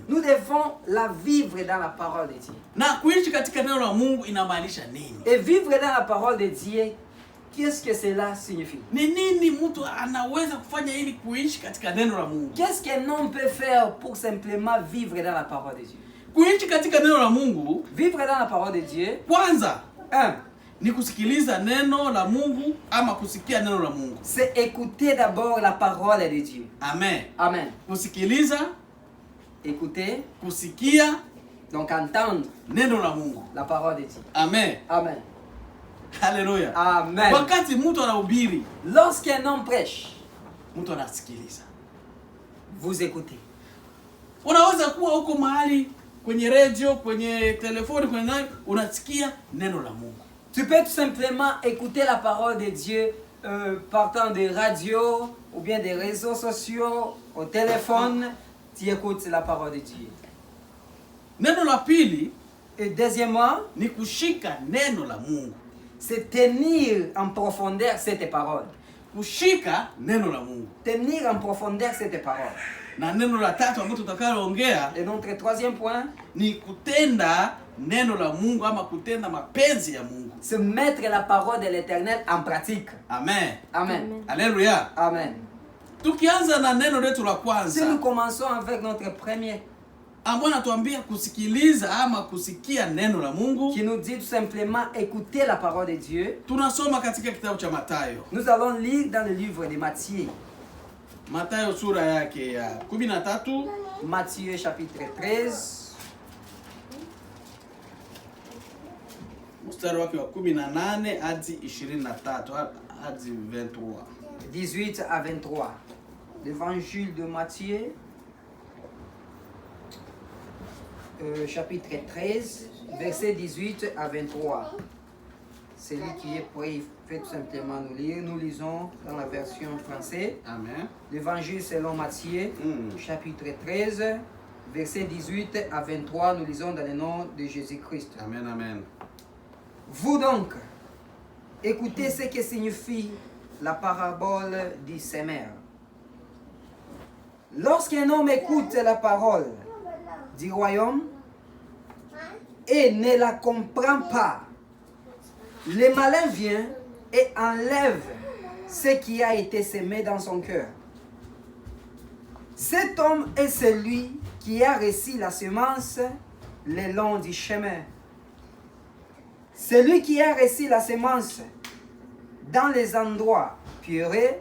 Nous devons la vivre dans la parole de Dieu. Na kuishi katika neno la Mungu inamaanisha nini? Et vivre dans la parole de Dieu, qu'est-ce que cela signifie? Ni nini mtu anaweza kufanya ili kuishi katika neno la Mungu? Qu'est-ce qu'un homme peut faire pour simplement vivre dans la parole de Dieu? Kuishi katika neno la Mungu, vivre dans la parole de Dieu, kwanza un, ni kusikiliza neno la Mungu ama kusikia neno la Mungu. C'est écouter d'abord la parole de Dieu. Amen. Amen. Kusikiliza, écouter, kusikia, donc entendre neno la Mungu. La parole de Dieu. Amen. Amen. Haleluya. Amen. Wakati mtu anahubiri, lorsqu'un homme prêche, mtu anasikiliza. Vous écoutez. Unaweza kuwa huko mahali kwenye radio, kwenye telefoni, kwenye nani, unasikia neno la Mungu. Tu peux tout simplement écouter la parole de Dieu partant des radios ou bien des réseaux sociaux, au téléphone, tu écoutes la parole de Dieu. Neno la pili, et deuxièmement, ni kushika neno la Mungu. C'est tenir en profondeur cette parole. Kushika neno la Mungu. Tenir en profondeur cette parole. Na neno la tatu ambalo tutakaloongea, et notre troisième point, ni kutenda neno la Mungu ama kutenda mapenzi ya Mungu. Se mettre la parole de l'Éternel en pratique. Amen. Amen. Alléluia. Amen. Tukianza na neno letu la kwanza. Si nous commençons avec notre premier, ambao anatuambia kusikiliza ama kusikia neno la Mungu, qui nous dit tout simplement écouter la parole de Dieu. Tunasoma katika kitabu cha Mathayo. Nous allons lire dans le livre de Matthieu. Mathayo sura yake ya 13. Matthieu chapitre 13. Mstari wake wa 18 hadi 23 hadi 23. 18 à 23. L'évangile de Matthieu, chapitre 13, versets 18 à 23. Celui qui est prêt, fait tout simplement nous lire. Nous lisons dans la version française. Amen. L'évangile selon Matthieu, chapitre 13, versets 18 à 23. Nous lisons dans le nom de Jésus-Christ. Amen, amen. Vous donc, écoutez ce que signifie la parabole du semeur. Lorsqu'un homme écoute la parole du royaume et ne la comprend pas, le malin vient et enlève ce qui a été semé dans son cœur. Cet homme est celui qui a reçu la semence le long du chemin. Celui qui a reçu la semence dans les endroits pierreux,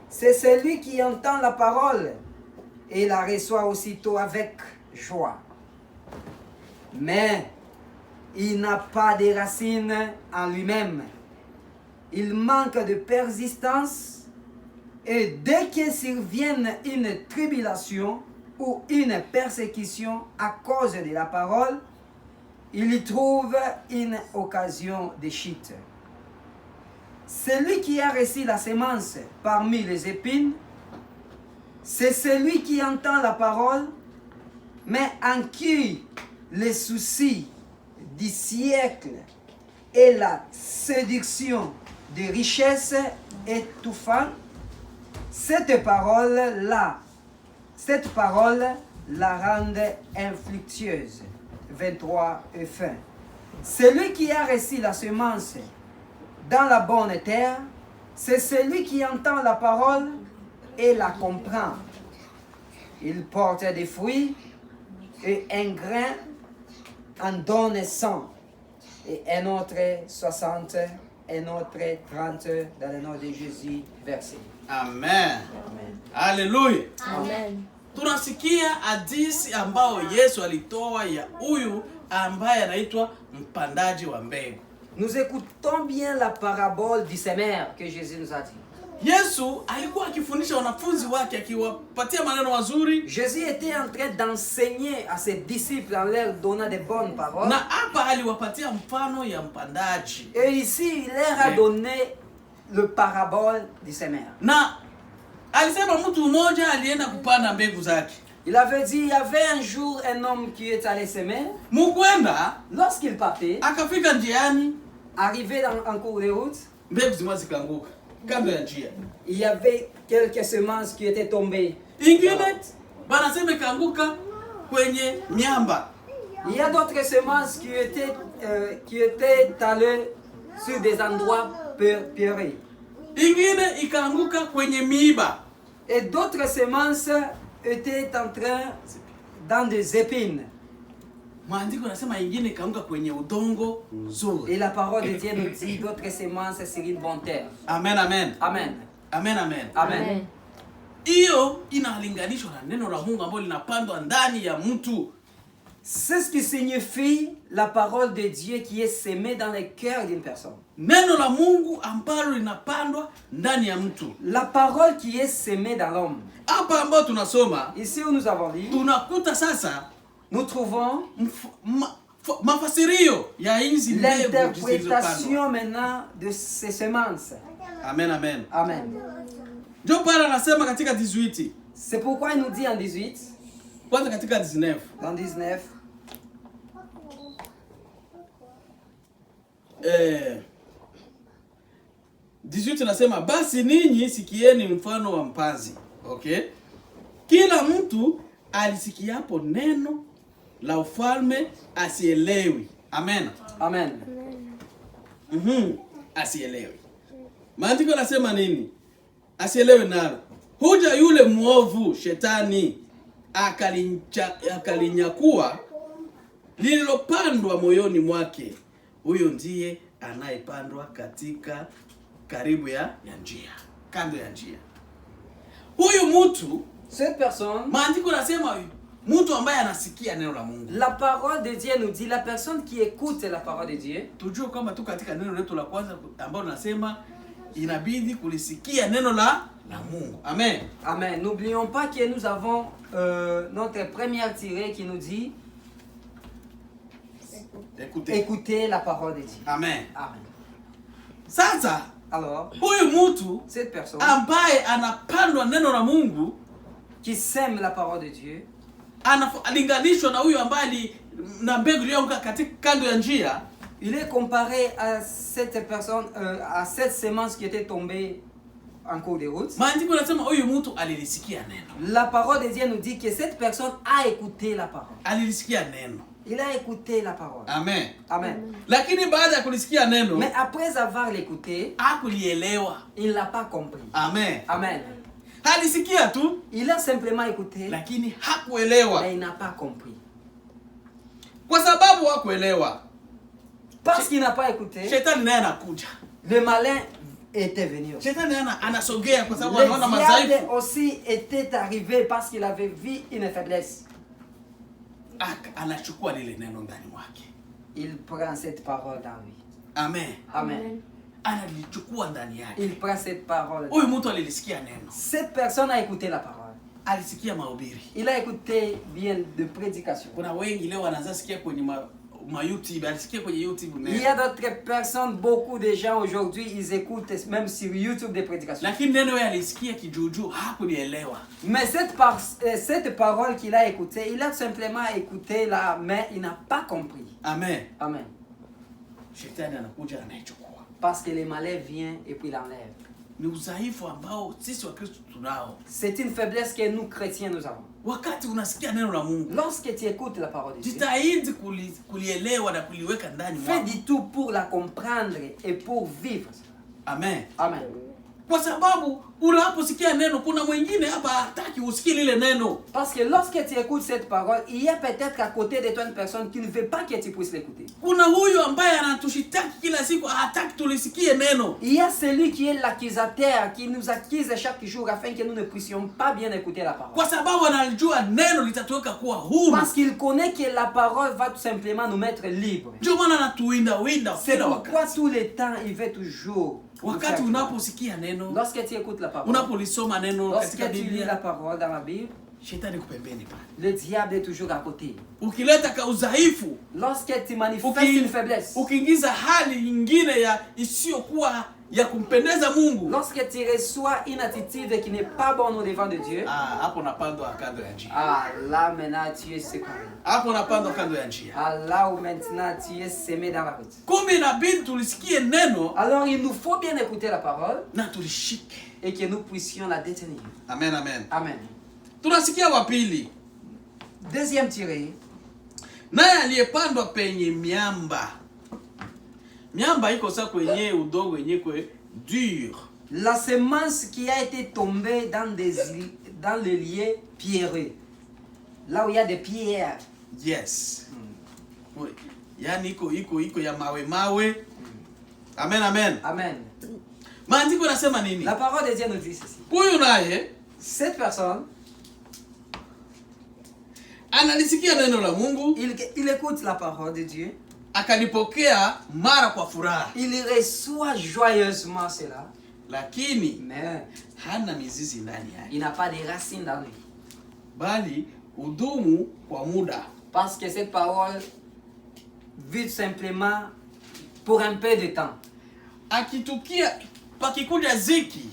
c'est celui qui entend la parole et la reçoit aussitôt avec joie. Mais il n'a pas de racines en lui-même. Il manque de persistance et dès que survienne une tribulation ou une persécution à cause de la parole, il y trouve une occasion de chute. Celui qui a reçu la semence parmi les épines, c'est celui qui entend la parole, mais en qui les soucis du siècle et la séduction des richesses étouffant, cette parole la rend infructueuse. 23 et fin. Celui qui a reçu la semence dans la bonne terre, c'est celui qui entend la parole et la comprend. Il porte des fruits et un grain en donne 100, et un autre 60, un autre 30 dans le nom de Jésus versé. Amen. Amen. Alléluia. Amen. Tunasikia hadithi ambao Yesu alitoa ya huyu ambaye anaitwa mpandaji wa mbegu. Nous écoutons bien la parabole du semeur que Jésus nous a dit. Yesu alikuwa akifundisha wanafunzi wake akiwapatia maneno mazuri. Jésus était en train d'enseigner à ses disciples en leur donnant de bonnes paroles. Na hapa aliwapatia mfano ya mpandaji. Et ici, il leur a donné le parabole du semeur. Na alisema mtu mmoja alienda kupanda mbegu zake. Il avait dit, il y avait un jour un homme qui est allé semer. Mukwenda, lorsqu'il partait, akafika njiani, arrivé en cours de route, mbegu zimwa zikaanguka kando ya njia. Il y avait quelques semences qui étaient tombées. Ingine banasema ikaanguka kwenye miamba. Il y a d'autres semences qui étaient allées sur des endroits pierreux. Ingine ikaanguka kwenye miiba. Et d'autres semences étaient en train dans des épines. Maandiko nasema ingine ikaanguka kwenye udongo nzuri. Et la parole de Dieu nous dit d'autres semences sur une bonne terre. Amen, amen. Amen. Amen, amen. Amen. Hiyo inalinganishwa na neno la Mungu ambalo linapandwa ndani ya mtu. C'est ce qui signifie la parole de Dieu qui est sémée dans le cœur d'une personne. Neno la Mungu ambalo linapandwa ndani ya mtu. La parole qui est sémée dans l'homme. Hapa ambao tunasoma, Ici où nous avons lu, tunakuta sasa nous trouvons mafasirio ya hizi mbegu zilizopandwa. l'interprétation maintenant de ces semences. Amen, amen. Amen. Ndio pale anasema katika 18. C'est pourquoi il nous dit en 18, Kwanza katika 19. dans 19, 18 nasema basi ninyi sikieni mfano wa mpanzi. Okay? Kila mtu alisikiapo neno la ufalme asielewi. Amen. Amen. Asielewi. Maandiko yanasema nini? Asielewi nalo. Huja yule mwovu shetani akalinyakua lililopandwa moyoni mwake. Huyo ndiye anayepandwa katika karibu ya njia, kando ya njia. Huyu mtu, cette personne, maandiko yanasema mtu ambaye anasikia neno la Mungu. la parole de Dieu nous dit la personne qui écoute la parole de Dieu. Tujue kwamba tu katika neno letu la kwanza ambalo nasema inabidi kulisikia neno la Mungu. Amen. Amen. N'oublions pas que nous avons notre première tirée qui nous dit écoutez la parole de Dieu. Amen. Amen. Sasa, alors, huyu mtu cette personne ambaye anapandwa neno la Mungu qui sème la parole de Dieu analinganishwa na huyu ambaye na mbegu iliyoanguka katika kando ya njia. Il est comparé à cette personne, à cette semence qui était tombée en cours de route. Maandiko yanasema huyu mtu alilisikia neno. La parole de Dieu nous dit que cette personne a écouté la parole. Alilisikia neno. Il a écouté la parole. Amen. Amen. Lakini baada ya kulisikia neno, Mais après avoir l'écouté, hakulielewa. il n'a pas compris. Amen. Amen. Alisikia tu, Il a simplement écouté, lakini hakuelewa. mais il n'a pas compris. Kwa sababu hakuelewa, Parce qu'il n'a pas écouté, shetani naye anakuja. le malin était venu aussi. Shetani anasogea kwa sababu Le anaona madhaifu. diable aussi était arrivé parce qu'il avait vu une faiblesse. Anachukua lile neno ndani mwake. Il prend cette parole dans lui. Amen. Amen. Analichukua ndani yake. Il prend cette parole. Huyu mtu alilisikia neno. Cette personne a écouté la parole. Alisikia mahubiri. Il a écouté bien de prédication. Kuna wengi leo wanaanza sikia kwenye YouTube, alisikia kwenye YouTube neno. Il y a d'autres personnes, beaucoup de gens aujourd'hui, ils écoutent même sur YouTube des prédications. Lakini neno yeye alisikia kijuujuu, hakulielewa. Mais cette parole qu'il a écoutée, il a simplement écouté là, mais il n'a pas compris. Amen. Amen. Shetani anakuja anaichukua. Parce que le malin vient et puis l'enlève. Ni udhaifu ambao sisi Wakristo tunao. C'est une faiblesse que nous chrétiens nous avons. Wakati unasikia neno la Mungu, Lorsque tu écoutes la parole de Dieu, jitahidi kulielewa na kuliweka ndani fais mwako. du tout pour la comprendre et pour vivre. Amen. Amen. Kwa sababu unaposikia neno, kuna mwingine hapa hataki usikie lile neno. Parce que lorsque tu écoutes cette parole, il y a peut-être à côté de toi une personne qui ne veut pas que tu puisses l'écouter. Kuna huyu ambaye anatushitaki kila siku, hataki tulisikie neno. Il y a celui qui est l'accusateur, qui nous accuse chaque jour afin que nous ne puissions pas bien écouter la parole. Kwa sababu anajua neno litatuweka kuwa huru. Parce qu'il connaît que la parole va tout simplement nous mettre libres. Ndio maana anatuwinda C'est kila pourquoi wakati. tout le temps il veut toujours. Wakati unaposikia neno, Lorsque tu écoutes la parole, unapolisoma neno lorsque katika tu lis la Biblia, parole dans la Bible, shetani kupembeni pale. le diable est toujours à côté. Ukileta ka udhaifu, Lorsque tu manifestes une faiblesse, ukiingiza hali nyingine ya isiyokuwa ya kumpendeza Mungu, lorsque tu reçois une attitude qui n'est pas bonne au devant de Dieu, hapo napandwa kando ya njia. là maintenant tu es séparé. Hapo napandwa kando ya njia. Là où maintenant tu es semé dans la route. Kumbe inabidi tulisikie neno Alors il nous faut bien écouter la parole na tulishike. et que nous puissions la détenir. Amen, amen. Amen. Tunasikia wa pili. Deuxième tiré. Naye aliyepandwa penye miamba. Miamba iko sa kwenye udongo wenye kwe dur. La semence qui a été tombée dans les lieux pierreux. Là où il y a des pierres. Yes. Oui. Yani iko ya mawe. Amen, amen. Amen. Maandiko nasema nini? La parole de Dieu nous dit ceci. Huyu naye Cette personne, analisikia neno la Mungu, il écoute la parole de Dieu. Akalipokea mara kwa furaha. Il reçoit joyeusement cela. Lakini Mais hana mizizi ndani yake. il n'a pas de racines dans lui. Bali udumu kwa muda. Parce que cette parole vit simplement pour un peu de temps. Akitukia pakikuja ziki.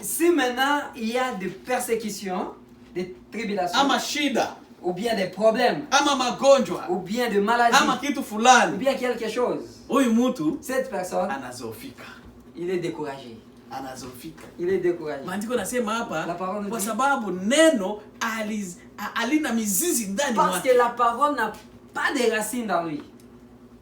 Si maintenant il y a des persécutions, des tribulations, Ama shida. ou bien des problèmes, Ama magonjwa. ou bien de maladies, Ama kitu ou fulani. bien quelque chose, Huyu mtu cette personne, anazofika. il est découragé. Anazofika. Il est découragé. Maandiko nasema hapa La parole kwa dit- sababu neno alina mizizi ndani Parce mwake. que la parole n'a pas de racines dans lui.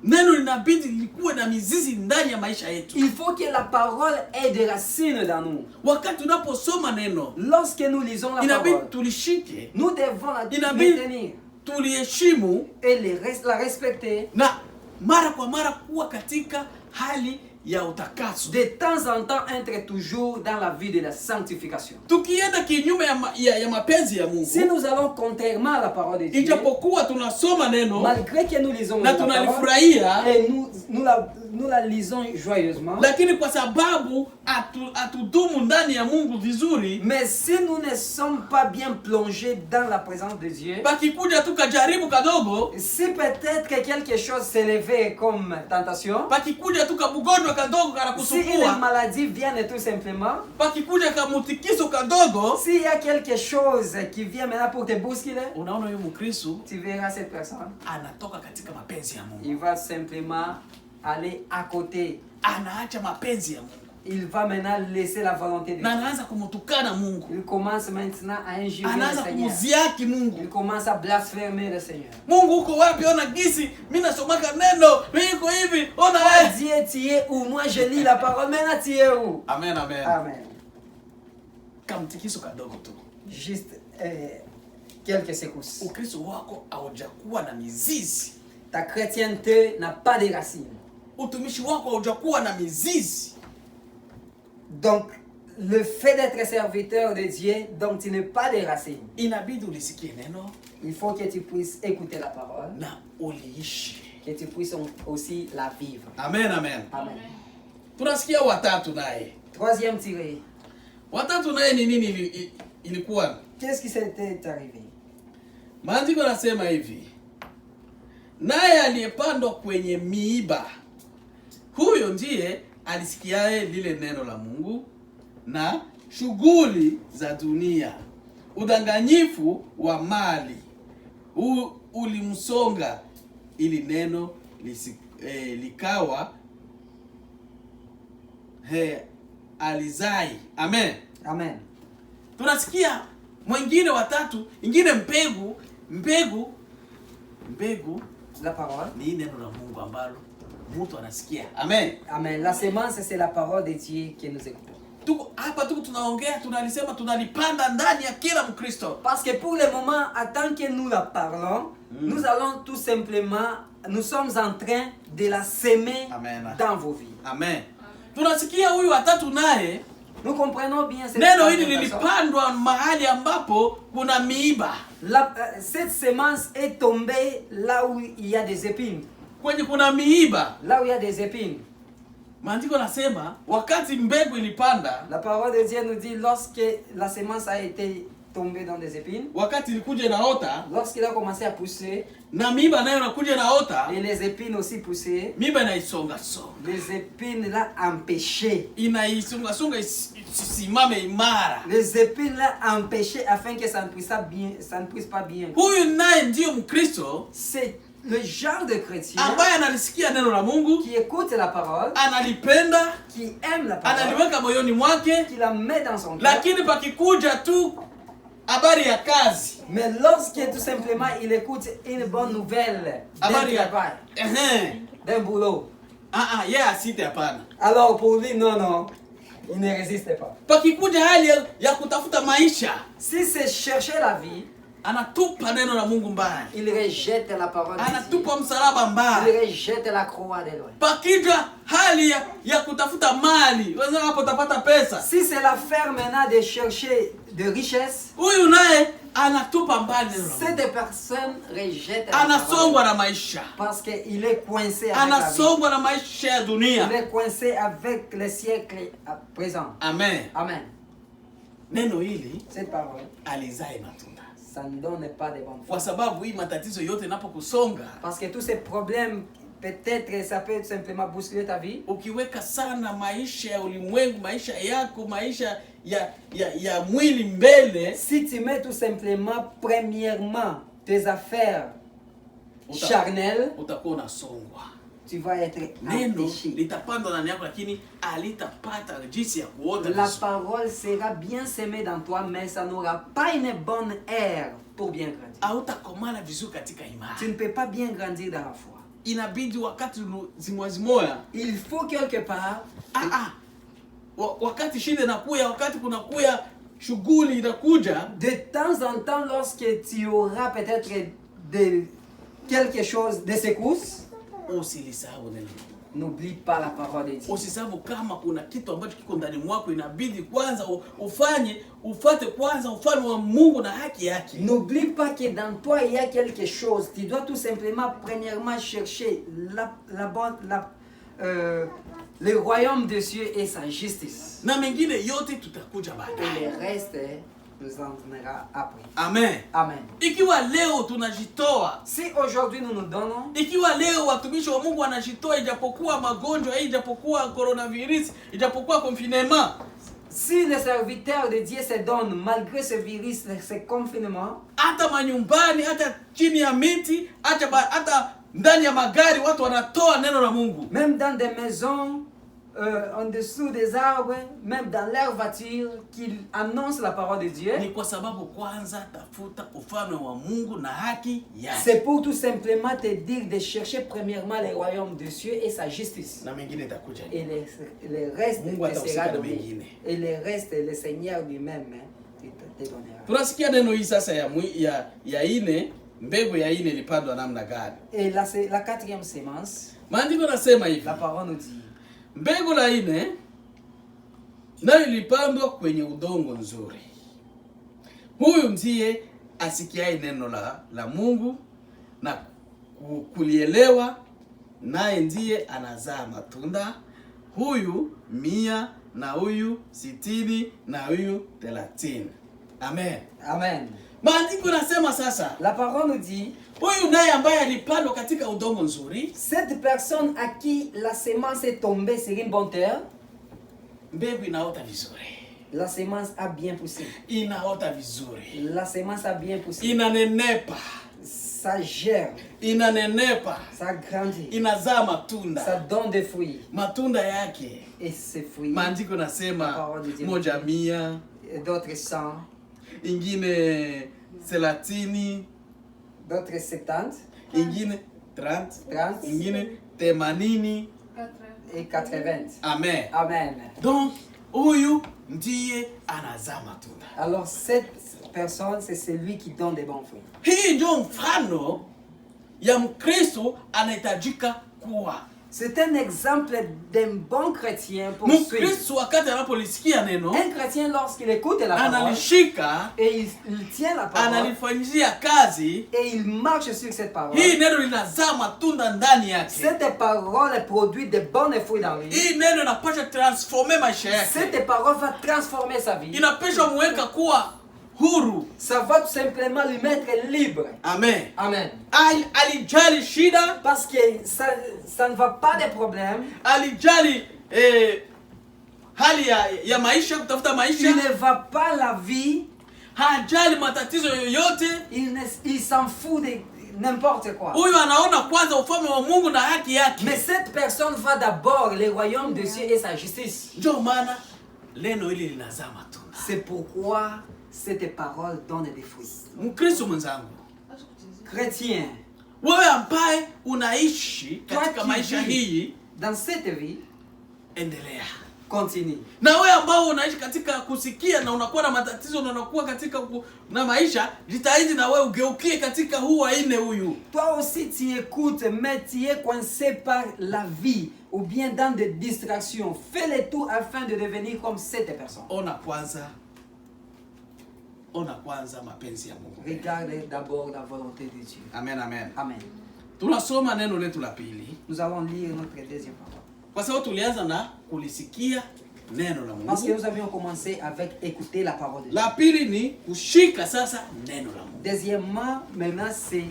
Neno linabidi likuwe na mizizi ndani ya maisha yetu. Il faut que la parole ait des racines dans nous. Wakati tunaposoma neno, Lorsque nous lisons la inabidi parole, tulishike, nous devons la inabidi maintenir tuliheshimu et la respecter. na mara kwa mara kuwa katika hali ya utakaso. De temps en temps, être toujours dans la vie de la sanctification. Tukienda kinyume ya mapenzi ya Mungu, Si nous allons contrairement à la parole de Dieu, ijapokuwa tunasoma neno malgré que nous lisons na la parole, tunalifurahia, et nous la lisons joyeusement, lakini kwa sababu atudumu ndani ya Mungu vizuri, mais si nous ne sommes pas bien plongés dans la présence de Dieu, pakikuja tukajaribu kadogo, si peut-être que quelque chose s'élevait comme tentation, pakikuja tukabugonjwa kadogo kana si une kusumbua, maladie vient tout simplement, pakikuja kamutikiso kadogo, s'il y a quelque chose qui vient maintenant pour te bousculer, unaona huyo Mkristo tu verras cette personne, anatoka katika mapenzi ya Mungu, il va simplement aller à côté. anaacha mapenzi ya Mungu Il va maintenant laisser la volonté de na Dieu. anaanza kumtukana Mungu, Il commence maintenant à injurer le anaanza Seigneur. kumziaki Mungu. Il commence à blasphémer le Seigneur. Mungu uko wapi? Ona gisi mimi nasomaka neno, mimi iko hivi, ona Toi, Dieu, tu es où? Moi, je lis la parole. Maintenant, tu es où? Amen, amen. Amen. Kamtikiso kadogo tu. Juste quelques secousses. Ukristo wako haujakuwa na mizizi. Ta chrétienté n'a pas de racines. Utumishi wako haujakuwa na mizizi. Donc, le fait d'être serviteur de Dieu, donc tu n'as pas de racines. Inabidi ulisikie neno Il faut que tu puisses écouter la parole, na uliishi. que tu puisses aussi la vivre. Amen, amen. Amen. Tunasikia watatu naye. Troisième tiré. Watatu naye ni nini ilikuwa? Qu'est-ce qui s'était arrivé? Maandiko nasema hivi. Naye aliyepandwa kwenye miiba, huyo ndiye alisikiaye lile neno la Mungu na shughuli za dunia. Udanganyifu wa mali ulimsonga, ili neno likawa alizai. Amen. Amen. Tunasikia mwingine watatu, ingine mbegu La parole. ni neno la Mungu ambalo mtu anasikia. Amen. Amen. La semence, c'est la parole de Dieu que nous écoutons. Hapa tunaongea, tunalisema, tunalipanda ndani ya kila Mkristo. Parce que pour le moment, en tant que nous la parlons, nous allons tout simplement, nous sommes en train de la semer Amen. dans vos vies. Amen. Tunasikia huyu watatu naye, Nous comprenons bien cette neno hili personne. lilipandwa mahali ambapo kuna miiba. Cette semence est tombée là où il y a des épines. Kwenye kuna miiba, Là où il y a des épines. maandiko nasema wakati mbegu ilipanda, La parole de Dieu nous dit lorsque la semence a été tombée dans des épines, wakati ilikuja inaota, lorsqu'il a commencé à pousser, na miiba nayo inakuja inaota, et les épines aussi poussaient, miiba inaisonga songa, les épines là empêchaient. inaisonga songa isimame imara. Les épines là empêchaient afin que ça ne puisse pas bien. Huyu naye ndiyo Mkristo C'est le genre de chrétien ambaye analisikia neno la Mungu, qui écoute la parole, analipenda, qui aime la parole, analiweka moyoni mwake, qui la met dans son cœur. lakini pakikuja tu habari ya kazi, Mais lorsque tout simplement il écoute une bonne nouvelle d'un habari ya travail, d'un boulot, yeye asite hapana. alors pour lui, non, il ne résiste pas. Pakikuja hali ya kutafuta maisha, Si c'est chercher la vie, anatupa neno la Mungu mbaya, il rejette la parole de Dieu. anatupa msalaba mbaya. Il rejette la croix de loin. Pakija hali ya kutafuta mali, wewe hapo utapata pesa, Si c'est l'affaire maintenant de chercher de richesse, huyu naye anatupa mbali neno la Mungu. cette personne rejette la parole Anasongwa na maisha, parce qu'il est coincé avec la vie. anasongwa na maisha ya Il dunia. est coincé avec les siècles à présent. Amen. Amen. Neno hili Cette parole, alizae matunda, ça ne donne pas de bonnes kwa fruits. sababu hii matatizo yote inapokusonga, Parce que tous ces problèmes, peut-être ça peut tout simplement bousculer ta vie. ukiweka sana maisha ya ulimwengu, maisha yako, maisha ya mwili mbele, Si tu mets tout simplement, premièrement, tes affaires charnelles, utakuwa unasongwa. tu vas être Neno empêché. litapandwa ndani yako, lakini alitapata jinsi ya kuota La vizuri. parole sera bien semée dans toi, mais ça n'aura pas une bonne aire pour bien grandir. Hautakomana vizuri katika Tu imani. ne peux pas bien grandir dans la foi. Inabidi wakati zimoya, Il faut quelque part, wakati shida inakuya, wakati kunakuya shughuli inakuja, de temps en temps, lorsque tu auras peut-être quelque chose de secousses, usilisahau neno. n'oublie pas la parole de Dieu. Usisahau kama kuna kitu ambacho kiko ndani mwako, inabidi kwanza ufate kwanza ufalme wa Mungu na haki yake. N'oublie pas que dans toi il y a quelque chose. Tu dois tout simplement, premièrement, chercher le royaume de Dieu et sa justice. Na mengine yote tutakuja Et baadaye. le reste nous en donnera après. Amen. Amen. Ikiwa leo tunajitoa, Si aujourd'hui nous nous donnons, ikiwa leo watumishi wa Mungu wanajitoa, ijapokuwa magonjwa, ijapokuwa coronavirus, ijapokuwa confinement, si les serviteurs de Dieu se donnent malgré ce virus, ce confinement, hata manyumbani, hata chini ya miti, hata ndani ya magari, watu wanatoa neno la Mungu. même dans des maisons, en dessous des arbres, même dans leur voiture, qu'ils annoncent la parole de Dieu, Ni kwa sababu kwanza tafuta ufalme wa Mungu na haki yake. c'est pour tout simplement te dire de chercher premièrement le royaume de Dieu et sa justice. Na mengine itakuja. Et le reste Mungu te atahusika sera na donné. mengine. Et le reste, le Seigneur lui-même te donnera. Tunasikia neno hii sasa ya ine, mbegu ya ine ilipandwa namna gani? Et la quatrième sémence, Maandiko nasema hivi. la parole nous dit, Mbegu la ine nayo ilipandwa kwenye udongo nzuri. Huyu ndiye asikiaye neno la Mungu na kulielewa, naye ndiye anazaa matunda. Huyu 100 na huyu 60 na huyu 30. Amen. Amen. Maandiko nasema sasa, La parole nous dit, huyu naye ambaye alipandwa katika udongo nzuri, cette personne à qui la sémence est tombée sur une bonne terre, mbegu inaota vizuri. la sémence a bien poussé. Inaota vizuri. La sémence a bien poussé. Inanenepa. Ça germe, Inanenepa. ça grandit, Inazaa ça matunda. donne des fruits. Matunda yake, Et ces fruits, maandiko nasema moja 100, et d'autres 100, ingine 30, d'autres 70, ingine 30, 30 ingine 80. et 80. Amen. Amen. Donc huyu ndiye anazaa matunda. Alors cette personne, c'est celui qui donne des bons fruits. Hii ndio mfano ya Mkristo anahitajika kuwa. C'est un exemple d'un bon chrétien pour suivre. Mkristo wakati anapolisikia neno, Un chrétien, lorsqu'il écoute la parole, analishika, et il tient la parole, analifanyia kazi, et il marche sur cette parole, hii neno linazaa matunda ndani yake. cette parole produit de bons fruits dans lui. Hii neno inapaswa transformer maisha yake. Cette parole va transformer sa vie. Inapaswa muweka kuwa huru. Ça va tout simplement lui mettre libre. Amen. Amen. Alijali shida, Parce que ça ne va pas des problèmes. alijali hali ya maisha, kutafuta Il maisha, ne va pas la vie. hajali matatizo yoyote. Il s'en fout de n'importe quoi. Huyu anaona kwanza ufalme wa Mungu na haki yake. Mais cette personne va d'abord le royaume de Dieu et sa justice. Ndio maana neno hili linazaa matunda. C'est pourquoi cette parole donne des fruits. Mkristo mwenzangu, Chrétien, wewe ambaye unaishi katika Toi qui maisha vis hii, dans cette vie, endelea. continue. Na wewe ambao unaishi katika kusikia na unakuwa na matatizo na unakuwa katika na maisha, jitahidi na wewe ugeukie katika huu aine huyu. Toi aussi tu écoutes, mais tu es coincé par la vie ou bien dans des distractions. Fais le tout afin de devenir comme cette personne. Ona kwanza mapenzi ya Mungu. Regarde d'abord la volonté de Dieu. Amen, amen. Amen. Tunasoma neno letu la pili. Nous allons lire notre deuxième parole. Kwa sababu tulianza na kulisikia neno la Parce que Mungu. nous avions commencé avec écouter la parole de Dieu. La pili ni kushika sasa neno la Mungu. Deuxièmement, maintenant c'est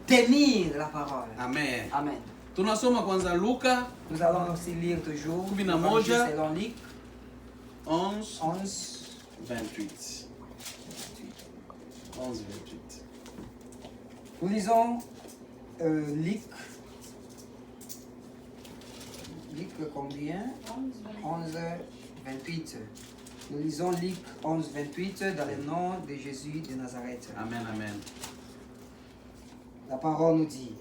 tenir la parole. Amen. Amen. Tunasoma kwanza Luka Nous allons aussi lire toujours Kumi na l'Évangile moja. selon Luc 11 11. 28. 11 28. Nous lisons Luc combien? 11, 28. Nous lisons Luc 11, 28 dans le nom de Jésus de Nazareth. Amen, amen. La parole nous dit.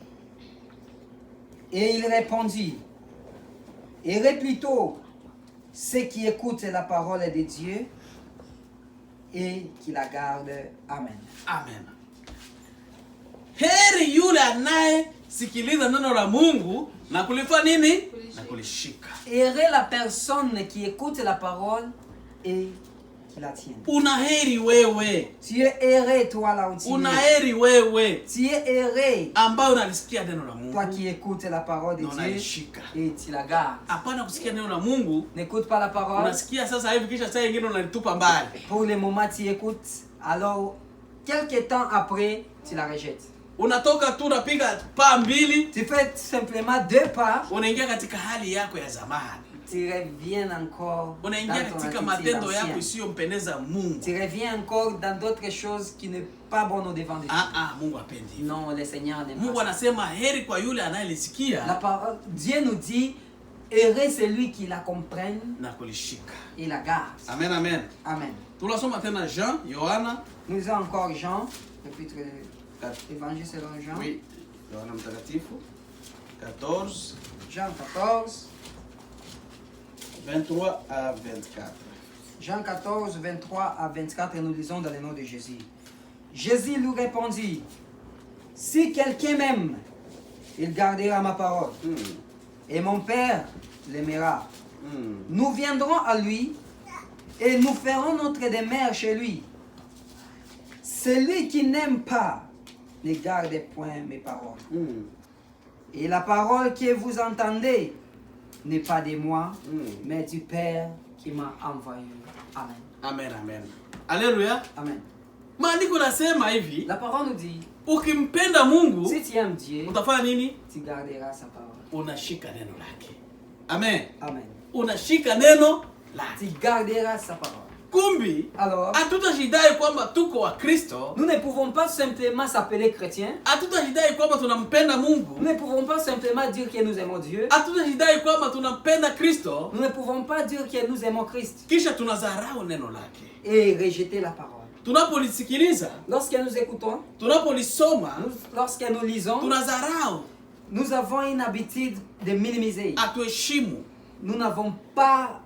Et il répondit, Errez plutôt ceux qui écoutent la parole de Dieu et qui la gardent. Amen. Amen. Heri yule anayesikiliza neno la Mungu na kulifanya nini? Na kulishika. Errez la personne qui écoute la parole et qui la tient. Unaheri wewe. Tu es erré, toi là où tu es. Unaheri wewe Tu es erré, ambao unalisikia neno la Mungu toi qui écoutes la parole de na Dieu unalishika. et tu la gardes. Hapana kusikia neno la Mungu, N'écoute pas la parole. unasikia sasa hivi kisha saa nyingine unalitupa mbali. Pour le moment, tu écoutes. Alors, quelques temps après, tu la rejettes. Unatoka tu unapiga paa mbili, Tu fais simplement 2 pas. unaingia katika hali yako ya zamani. Tu reviens encore dans Unaingia ton katika attitude matendo yako ancienne. isiyompendeza Mungu. Tu reviens encore dans d'autres choses qui ne sont pas bonnes au devant de Dieu. Mungu hapendi hivyo. Non, le Seigneur n'aime Mungu pas ça. anasema heri kwa yule La anayelisikia parole, Dieu nous dit, heureux celui qui la comprenne na kulishika. et la garde. Amen, amen. Amen. Tunasoma tena Jean, Yohana. Nous lisons encore Jean, chapitre Évangile selon Jean. Oui, Yohana mtakatifu 14 Jean 14. 23 à 24. Jean 14, 23 à 24, et nous lisons dans le nom de Jésus. Jésus lui répondit, si quelqu'un m'aime, il gardera ma parole, et mon Père l'aimera. Nous viendrons à lui, et nous ferons notre demeure chez lui. Celui qui n'aime pas ne garde point mes paroles. Et la parole que vous entendez n'est pas de moi, mais du Père qui m'a envoyé. Amen. Amen, amen. Alléluia. Amen. Maandiko nasema hivi, La parole nous dit, ukimpenda Mungu si tu aimes Dieu, utafanya nini? tu garderas sa parole. Unashika neno lake. Amen. Amen. Unashika neno lake. Tu garderas sa parole. Kumbi, Alors, hatutajidai kwamba tuko wa Kristo. nous ne pouvons pas simplement s'appeler chrétiens. Hatutajidai kwamba tunampenda Nous Mungu. ne pouvons pas simplement dire que nous aimons Dieu. Hatutajidai kwamba tunampenda Kristo Nous ne pouvons pas dire que nous aimons Christ kisha tunadharau neno lake. et rejeter la parole. Tunapolisikiliza, Lorsque nous écoutons, tunapolisoma, lorsque nous lisons, tunadharau, nous avons une habitude de minimiser. hatuheshimu. Nous n'avons pas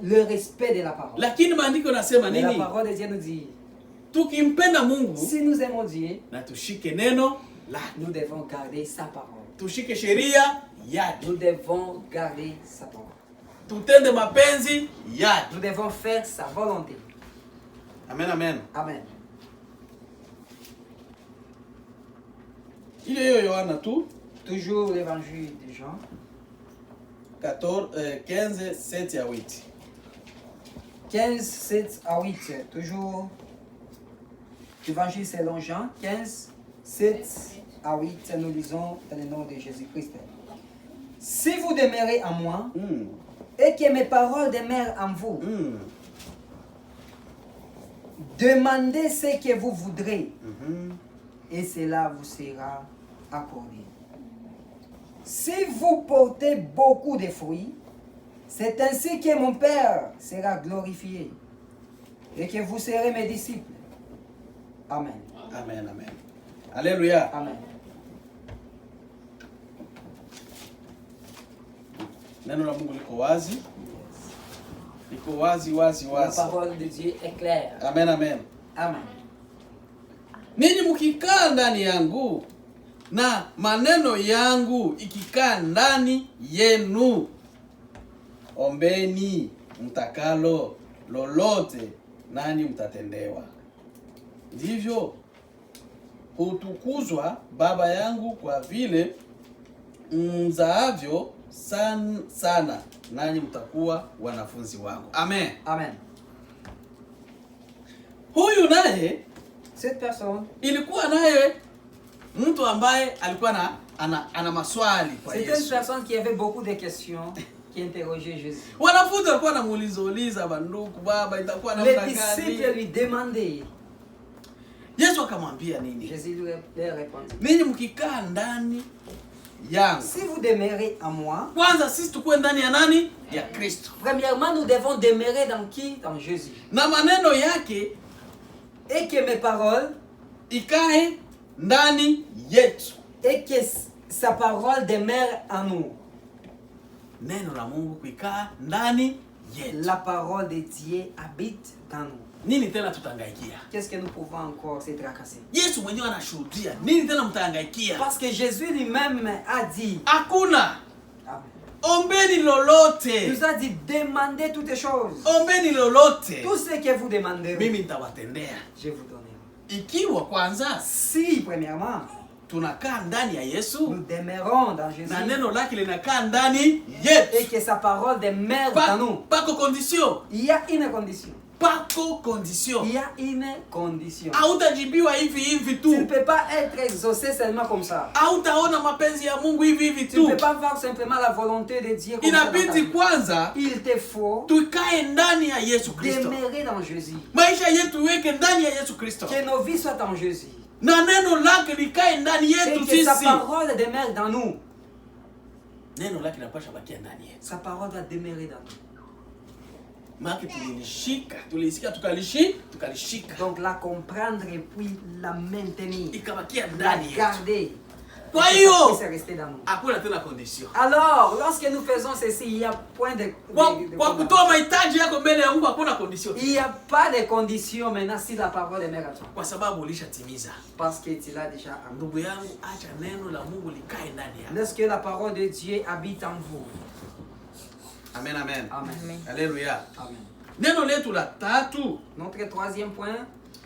le respect de la parole. Lakini maandiko nasema Mais la nini? parole de Dieu nous dit, Tukimpenda Mungu si nous aimons Dieu, na tushike neno lake. nous devons garder sa parole. Tushike sheria yake. Nous devons garder sa parole. Tutende mapenzi yake. Nous devons faire sa volonté. Amen, amen. Amen. Ile hiyo Yohana tu Toujours l'évangile de Jean. 15, 7 à 8. 15, 7 à 8. Toujours l'évangile selon Jean. 15, 7 à 8. Nous lisons dans le nom de Jésus-Christ. Si vous demeurez en moi et que mes paroles demeurent en vous, demandez ce que vous voudrez et cela vous sera accordé. Si vous portez beaucoup de fruits, c'est ainsi que mon Père sera glorifié. et que vous serez mes disciples. Amen. Amen, amen. Alléluia. Amen. Neno la Mungu liko wazi. Liko wazi, wazi, La wazi. parole de Dieu est claire. Amen, amen. Amen. Ninyi mkikaa ndani yangu na maneno yangu ikikaa ndani yenu, ombeni mtakalo lolote, nanyi mtatendewa. Ndivyo hutukuzwa Baba yangu kwa vile mzaavyo sana, nanyi mtakuwa wanafunzi wangu. Amen. Amen. Huyu naye Cette personne, ilikuwa naye mtu ambaye alikuwa ana maswali kwa c'était une Yesu. personne qui avait beaucoup de questions, qui interrogeait Jésus. Wanafunzi walikuwa wanamuuliza banduku, baba itakuwa Les namna disciples gani? lui demandaient. Yesu akamwambia nini? Jésus leur répondit. Ninyi mkikaa ndani yangu. Si vous demeurez en moi, Kwanza sisi tukuwe ndani ya nani? Ya Kristo. premièrement, nous devons demeurer dans qui? Dans Jésus. Na maneno yake Et que mes paroles, ikae ndani yetu. et que sa parole demeure en nous. Neno la Mungu kuikaa ndani yetu. La parole de Dieu habite dans nous. Nini tena tutangaikia? Qu'est-ce que nous pouvons encore se tracasser? Yesu mwenyewe anashuhudia. Nini tena mtangaikia? Parce que Jésus lui-même a dit, Hakuna. Amen. Ombeni Il lolote. nous a dit, demandez toutes choses. Ombeni lolote. Tout ce que vous demanderez, Mimi nitawatendea. je vous donnerai. Ikiwa kwanza Si, premièrement, tunakaa ndani ya Yesu nous demeurons dans Jésus na neno lake linakaa ndani yetu. et que sa parole demeure dans nous, Pako condition. il y a une condition. Pako condition. Il y a une condition. Hautajibiwa hivi hivi Tu ne tu. peux pas être exaucé seulement comme ça. Hautaona mapenzi ya Mungu hivi hivi Tu ne peux tu. pas voir simplement la volonté de Dieu comme ça dans ta Inabidi vie. kwanza Il te faut tukae ndani ya Yesu Kristo. demeurer dans Jésus. Maisha yetu weke ndani ya Yesu Kristo. Que nos vies soient en Jésus. Na neno lake likae ndani Et yetu que sa sisi. parole demeure dans nous. Neno lake linapaswa bakia ndani yetu. Sa parole doit demeurer dans nous. Maana tulilishika, tulisikia tukalishika. Donc la comprendre et puis la maintenir. Ikabakia La ndani yetu. garder. Kwa Et hiyo que ça puisse rester dans nous. hakuna tena condition. Alors, lorsque nous faisons ceci, il n'y a point de Kwa kutoa mahitaji yako mbele ya Mungu hakuna condition. il n'y a pas de condition maintenant si la parole demeure à toi. Kwa sababu ulishatimiza. Parce que tu l'as déjà en nous. Ndugu yangu, acha neno la Mungu likae ndani yako. Lorsque la parole de Dieu habite en vous. Amen, amen. Amen. Haleluya. Amen. Neno letu la tatu Notre troisième point,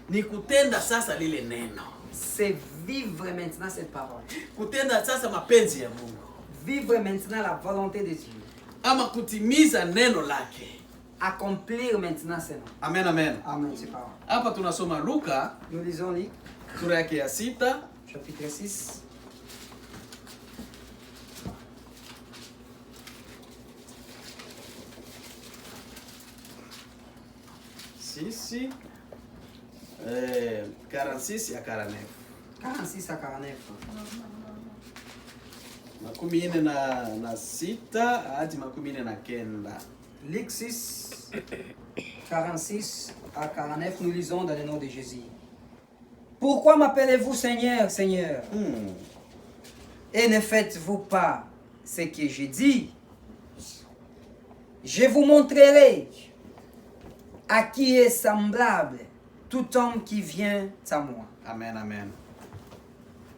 ni kutenda sasa lile neno. c'est vivre maintenant cette parole. Kutenda sasa mapenzi ya Mungu. Vivre maintenant la volonté de Dieu. Ama kutimiza neno lake. Accomplir maintenant ce nom. Amen, amen. Amen, c'est parole. Hapa tunasoma Luka Nous lisons Luc, sura yake ya 6 chapitre 6. sisi 46 ya 49. 46 à 49. Makumi ine na sita hadi makumi ine na kenda. Luc 6, 46 à 49, nous lisons dans le nom de Jésus. Pourquoi m'appelez-vous Seigneur, Seigneur, et ne faites-vous pas ce que je dis? Je vous montrerai à qui est semblable tout homme qui vient à moi. Amen, amen.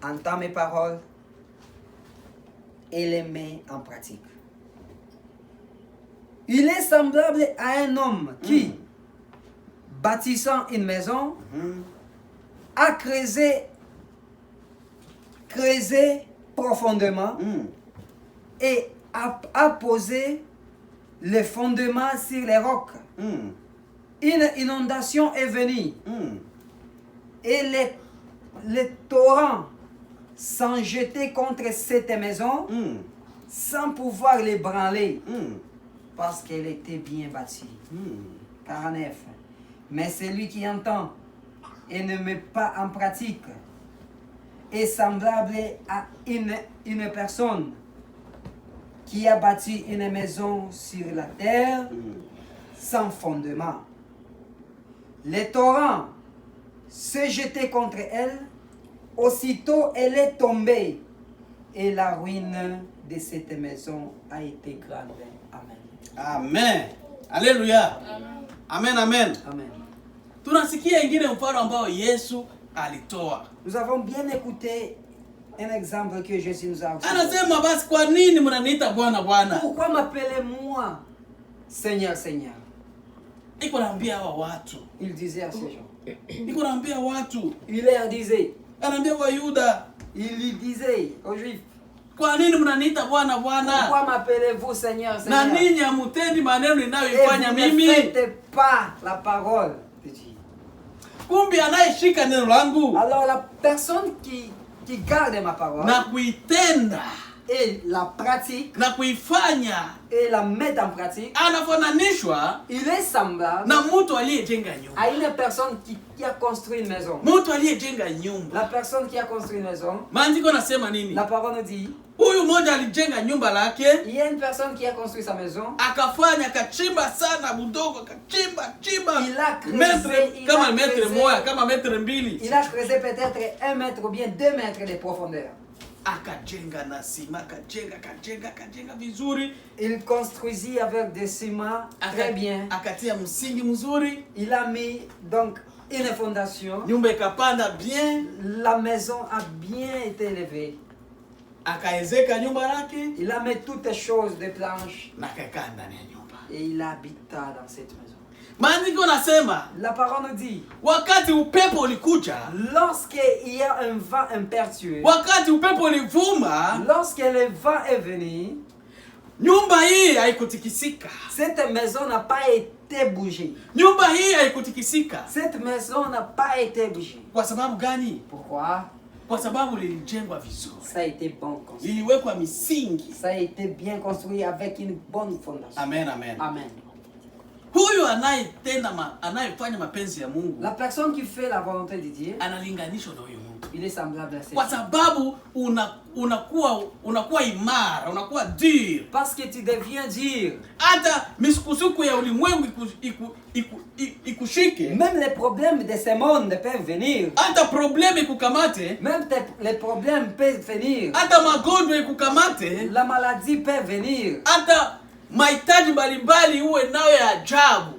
Entends mes paroles et les mets en pratique. Il est semblable à un homme qui, bâtissant une maison, a creusé profondément et a posé les fondements sur les rocs. Une inondation est venue et les torrents s'en jetaient contre cette maison sans pouvoir l'ébranler parce qu'elle était bien bâtie. 49. Mais celui qui entend et ne met pas en pratique est semblable à une personne qui a bâti une maison sur la terre sans fondement. Les torrents se jetaient contre elle. Aussitôt, elle est tombée. Et la ruine de cette maison a été grande. Amen. Amen. Haleluya. Amen, amen. Amen. Tunasikia ingine mfano ambao Yesu alitoa. Nous avons bien écouté un exemple que Jésus nous a offert. Anasema basi kwa nini mnaniita Bwana Bwana? Pourquoi m'appelez-moi Seigneur, Seigneur? Niko naambia hawa watu. Il disait à ces gens. Niko naambia watu. Il leur disait. Anaambia Wayuda. Il lui disait aux Juifs. Kwa nini mnaniita Bwana Bwana? Pourquoi m'appelez-vous Seigneur, Seigneur? Na ninyi hamutendi maneno ninayoifanya mimi. Et vous ne faites pas la parole de Dieu. Kumbe anayeshika neno langu Alors la personne qui garde ma parole na kuitenda et la pratique na kuifanya et la met en pratique, anafananishwa il est semblable na mtu aliyejenga nyumba. à une personne qui a construit une maison. Mtu aliyejenga nyumba. La personne qui a construit une maison, Maandiko nasema nini? la parole nous dit, Huyu mmoja alijenga nyumba lake, il y a une personne qui a construit sa maison. akafanya akachimba sana budogo, akachimba. Il a creusé, Metre kama metre moja, kama metre mbili. Il a creusé peut-être 1 mètre ou bien 2 mètres de profondeur. Akajenga na sima, akajenga vizuri. Il construisit avec des ciments très bien. Akatia msingi mzuri. Il a mis donc une fondation. Nyumba ikapanda bien. La maison a bien été élevée. Akaezeka nyumba lake. Il a mis toutes les choses de planches. Na akakaa ndani ya nyumba. Et il habita dans cette maison. Maandiko nasema, la parole nous dit, wakati upepo ulikuja, lorsqu'il y a un vent impétueux, wakati upepo ulivuma, lorsque le vent est venu, nyumba hii haikutikisika. Cette maison n'a pas été bougée. Nyumba hii haikutikisika. Cette maison n'a pas été bougée. Kwa sababu gani? Pourquoi? Kwa sababu lilijengwa vizuri. Ça a été bon construit. Liliwekwa misingi. Ça a été bien construit avec une bonne fondation. Amen, amen. Amen. Huyu anayefanya mapenzi ya Mungu, la personne qui fait la volonté de Dieu, analinganishwa na huyu Mungu. Il est semblable à cette. Kwa sababu unakuwa imara, unakuwa dur. Parce que tu deviens dur. Hata misukusuku ya ulimwengu ikushike. Même les problèmes de ce monde peuvent venir. Hata problème ikukamate. Même les problèmes peuvent venir. Hata magonjwa ikukamate. La maladie peut venir. Hata mahitaji mbalimbali uwe nayo ya ajabu.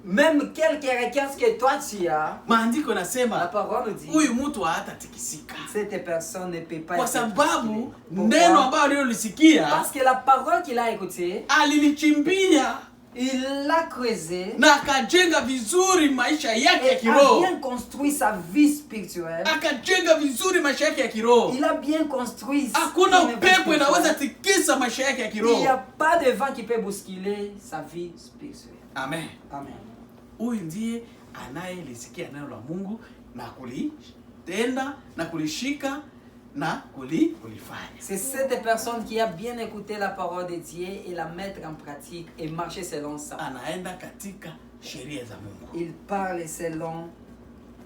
Même quelque requête que toi tu as. Maandiko nasema, la parole dit, huyu mtu hatatikisika. Cette personne ne peut pas. Kwa sababu neno ambalo alilosikia, parce que la parole qu'il a écoutée, alilichimbia, il l'a creusé, na akajenga vizuri maisha yake ya kiroho. Il a bien construit sa vie spirituelle. Akajenga vizuri maisha yake ya kiroho. Il a bien construit. Hakuna upepo inaweza tikisa maisha yake ya kiroho. Il n'y a pas de vent qui peut bousculer sa vie spirituelle. Amen. Amen. Huyu ndiye anayelisikia neno la Mungu na kulitenda na kulishika na kulifanya. C'est cette personne qui a bien écouté la parole de Dieu et la mettre en pratique et marcher selon ça. Anaenda katika sheria za Mungu. Il parle selon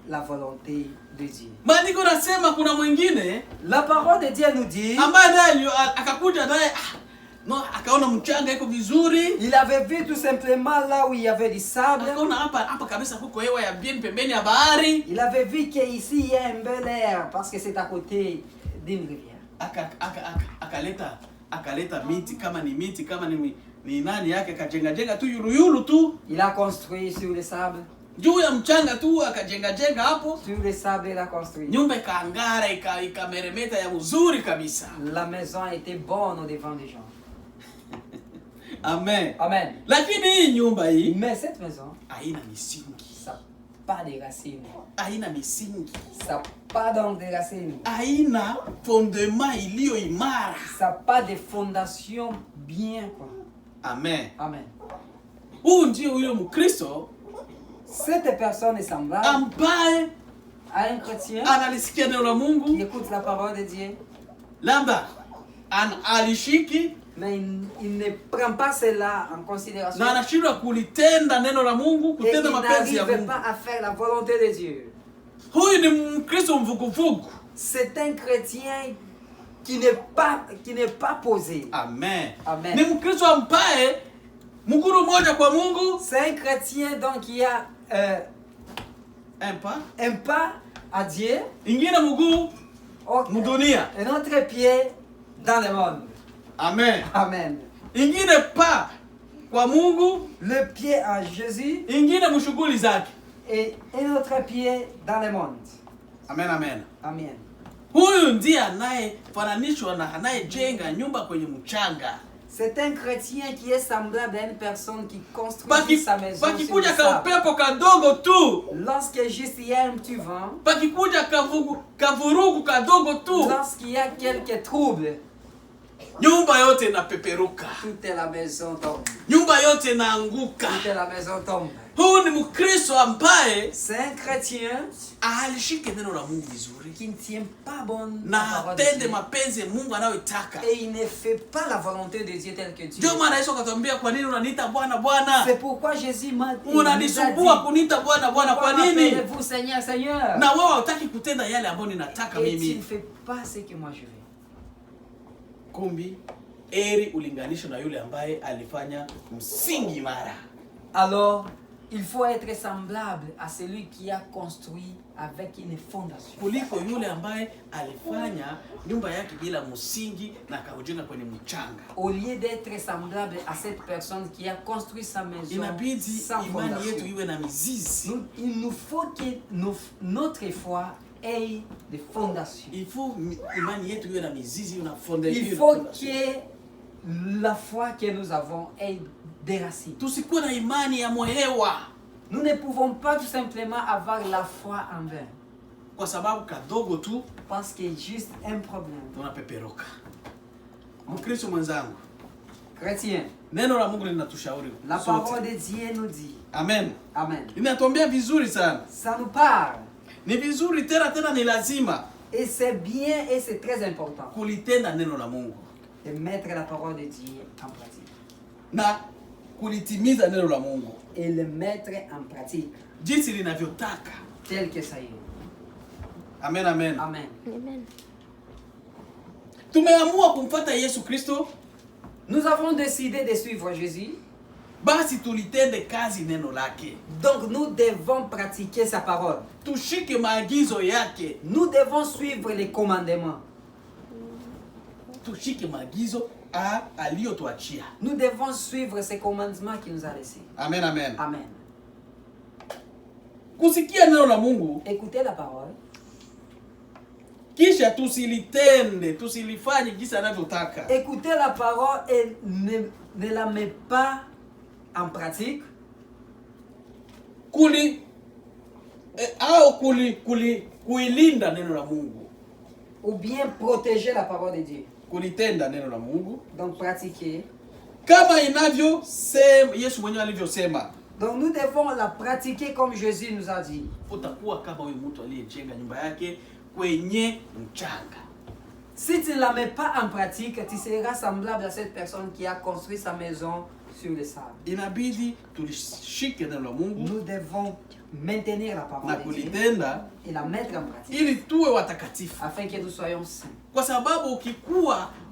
la volonté de Dieu. Maandiko nasema kuna mwingine, la parole de Dieu nous dit, ambaye naye akakuja naye no, akaona mchanga iko vizuri. Il avait vu tout simplement là où il y avait du sable. Akaona hapa kabisa kuko hewa ya bien pembeni ya bahari. Il avait vu qu'ici il y a un bel air parce que c'est à côté d'une rivière. Akaleta miti kama ni miti kama ni nani yake akajenga tu yulu tu. Il a construit sur le sable. Juu ya mchanga tu akajenga hapo. Sur le sable il a construit. Nyumba ikaangara ikameremeta ya uzuri kabisa. La maison était bonne au devant des gens. Amen. Amen. Lakini hii nyumba hii, mais cette maison haina misingi. Ça pas de racines. Haina misingi. Ça pas donc de racines. Haina fondement iliyo imara. Ça pas de fondation bien quoi. Amen. Amen. Huyu ndio huyo Mkristo. Cette personne est semblable ambaye à un chrétien analisikia neno la Mungu, qui écoute la parole de Dieu. Lamba alishiki, mais il ne prend pas cela en considération. Na anashindwa kulitenda neno la Mungu, kutenda mapenzi ya Mungu. Il n'arrive pas à faire la volonté de Dieu. Huyu ni Mkristo mvuguvugu. C'est un chrétien qui n'est pas posé. Amen. Amen. Ni Mkristo ambaye mguru moja kwa Mungu. C'est un chrétien donc qui a un pas à Dieu, ingine mguu mdunia. un autre pied dans le monde. Amen. Amen. Ingine pa kwa Mungu, Le pied à Jésus ingine mshughuli zake. et un autre pied dans le monde. Amen, amen. Amen. Huyu ndiye anayefananishwa na anayejenga nyumba kwenye mchanga. C'est un chrétien qui est semblable à une personne qui construit sa maison sur le Pakikuja ka sable. upepo kadogo tu, Lorsque juste il y a un petit vent, pakikuja kavurugu kadogo tu, lorsqu'il y a quelques troubles, nyumba yote inapeperuka, toute la maison tombe. nyumba yote inaanguka. Toute la maison tombe. Huyu ni Mkristo ambaye C'est un chrétien alishike neno la Mungu vizuri qui ne tient pas bon la na parole de atende Dieu. mapenzi ya Mungu anayotaka. Et il ne fait pas la volonté de Dieu telle que Dieu. Ndio maana Yesu akatwambia, kwa nini unaniita Bwana Bwana? C'est pourquoi Jésus m'a dit, Unanisumbua kuniita Bwana Bwana, kwa nini? vous Seigneur, Seigneur. Na wewe hutaki kutenda yale ambayo ninataka Et tu ne mimi. fais pas ce que moi je veux. Kumbi eri ulinganisho na yule ambaye alifanya msingi imara. Alors, il faut être semblable à celui qui a construit avec une fondation. Kuliko yule ambaye alifanya nyumba yake bila msingi na akaujenga kwenye mchanga. Au lieu d'être semblable à cette personne qui a construit sa maison Inabidi sans imani yetu fondation. iwe na mizizi. Il nous faut que notre foi ait des fondations. Il faut imani yetu iwe na mizizi, iwe na Il faut que la foi que nous avons ait des racines. Tusikuwe na imani ya mwehewa. Nous ne pouvons pas tout simplement avoir la foi en vain. Kwa sababu kadogo tu Parce qu'il y a juste un problème. tunapeperuka. Mkristo mwenzangu, Chrétien, neno la Mungu linatushauri la sote. parole de Dieu nous dit. Amen. Amen. Linatuambia vizuri sana. Ça nous parle. Ni vizuri tena ni lazima Et c'est bien et c'est très important kulitenda neno la Mungu de mettre la parole de Dieu en pratique. na kulitimiza neno la Mungu Et le mettre en pratique jinsi linavyotaka. tel que ça y est. Amen, amen. Amen. Amen. Tumeamua kumfuata Yesu Kristo, Nous avons décidé de suivre Jésus. basi tulitende kazi neno lake. Donc nous devons pratiquer sa parole. Tushike maagizo yake. Nous devons suivre les commandements. Tushike maagizo aliyotuachia. Nous devons suivre ces commandements qu'il nous a laissés. Amen, amen. Amen. Kusikia neno la Mungu Écoutez la parole. kisha tusilitende, tusilifanye jinsi anavyotaka. Écoutez la parole et ne la mets pas en pratique. Kuilinda neno la Mungu. Ou bien protéger la parole de Dieu. Kulitenda neno la Mungu Donc pratiquer. kama inavyosema Yesu mwenyewe alivyosema. Donc nous devons la pratiquer comme Jésus nous a dit. Utakuwa kama huyu mtu aliyejenga nyumba yake kwenye mchanga. Si tu ne la mets pas en pratique, tu seras semblable à cette personne qui a construit sa maison sur le sable. Inabidi tulishike neno la Mungu Nous devons maintenir la na parole de Dieu kulitenda et la mettre en pratique ili tuwe watakatifu. afin que nous soyons saints. Kwa sababu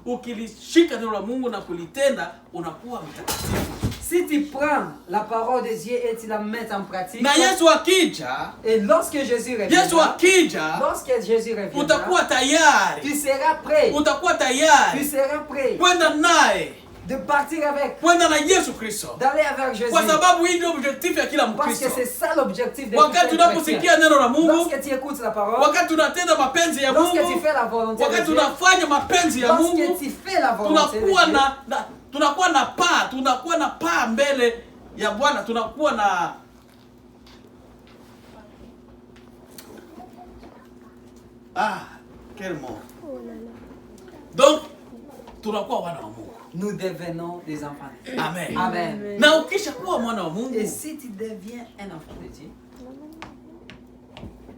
ukilishika neno la Mungu na kulitenda unakuwa mtakatifu. Si tu prends la parole de Dieu et tu la mets en pratique, Na Yesu akija, et lorsque Jésus reviendra, lorsque Jésus reviendra, utakuwa tayari. tu seras prêt. Utakuwa Tu tayari seras prêt kwenda naye, de partir avec, kwenda na Yesu Kristo. d'aller avec Jésus. Kwa sababu hii ndio objectif ya kila Parce que Mkristo. c'est ça l'objectif de Wakati tout un chrétien. tunaposikia neno la Mungu, Lorsque tu écoutes la parole, wakati tunatenda mapenzi ya lorsque tu Mungu, fais la volonté de wakati Dieu, tunafanya mapenzi ya Mungu, lorsque tu fais la volonté de tunakuwa Dieu, tunakuwa na paa mbele ya Bwana, tunakuwa na quel mot. Donc tunakuwa wana wa Mungu. nous devenons des enfants de Dieu. Amen. Amen. Na ukisha kuwa mwana wa Mungu, Et si tu deviens un enfant de Dieu,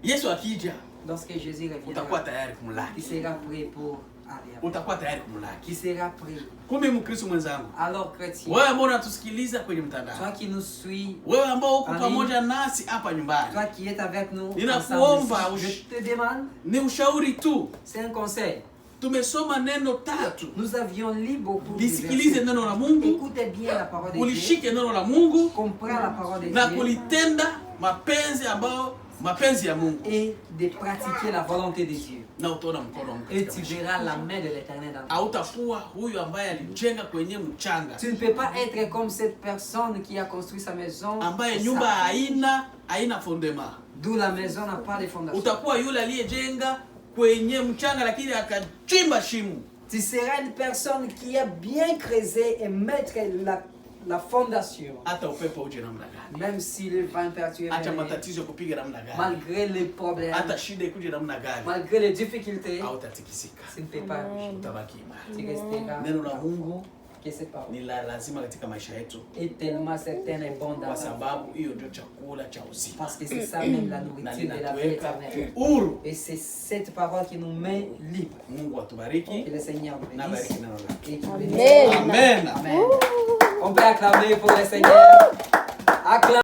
Yesu akija, lorsque Jésus utakuwa reviendra, tayari tu kumlaki. seras prêt pour aller avec. Utakuwa tayari Tu kumlaki. seras prêt. Kumbe Mkristo mwenzangu, Alors chrétien, wewe ambao unatusikiliza kwenye mtandao, toi qui nous suis, wewe ambao uko Amen. pamoja nasi hapa nyumbani, toi qui es avec nous, Ninakuomba ensemble ici, je te demande, ni ushauri tu. c'est un conseil. Tumesoma neno tatu. Nous avions lu beaucoup de Lisikilize versets. neno la Mungu, Écoutez bien la parole de Dieu. ulishike neno la Mungu Comprends la parole de na Dieu. kulitenda mapenzi ambayo mapenzi ya Mungu et de pratiquer la volonté de Dieu. na utaona mkono wa Mungu Et katika tu maisha. verras la main de l'Éternel dans ta vie. Hautakuwa huyu ambaye alijenga kwenye mchanga, Tu ne peux pas être comme cette personne qui a construit sa maison. ambaye au nyumba sable, haina fondement. d'où la maison n'a pas de fondation. Utakuwa yule aliyejenga kwenye mchanga lakini akachimba shimo. Tu seras une personne qui a bien creusé et mettre la fondation. Hata upepo uje namna gani, Même si le vent perturbe, hata matatizo kupiga namna gani, malgré les problèmes, hata shida ikuje namna gani, malgré les difficultés, hautatikisika, tu ne peux pas bouger. utabaki imara. Tu resteras. Neno la Mungu Que cette parole ni la lazima katika maisha yetu, est tellement certaine et bonne dans kwa la vie. sababu hiyo ndio chakula cha uzima Parce que c'est ça même la na nourriture de la vie linatuweka éternelle. huru. Et c'est cette parole qui nous met libre. Mungu Que atubariki le Seigneur nous na bénisse. bariki neno lake. Et qu'il bénisse. Amen. Amen. On peut acclamer pour le Seigneur. Acclamer.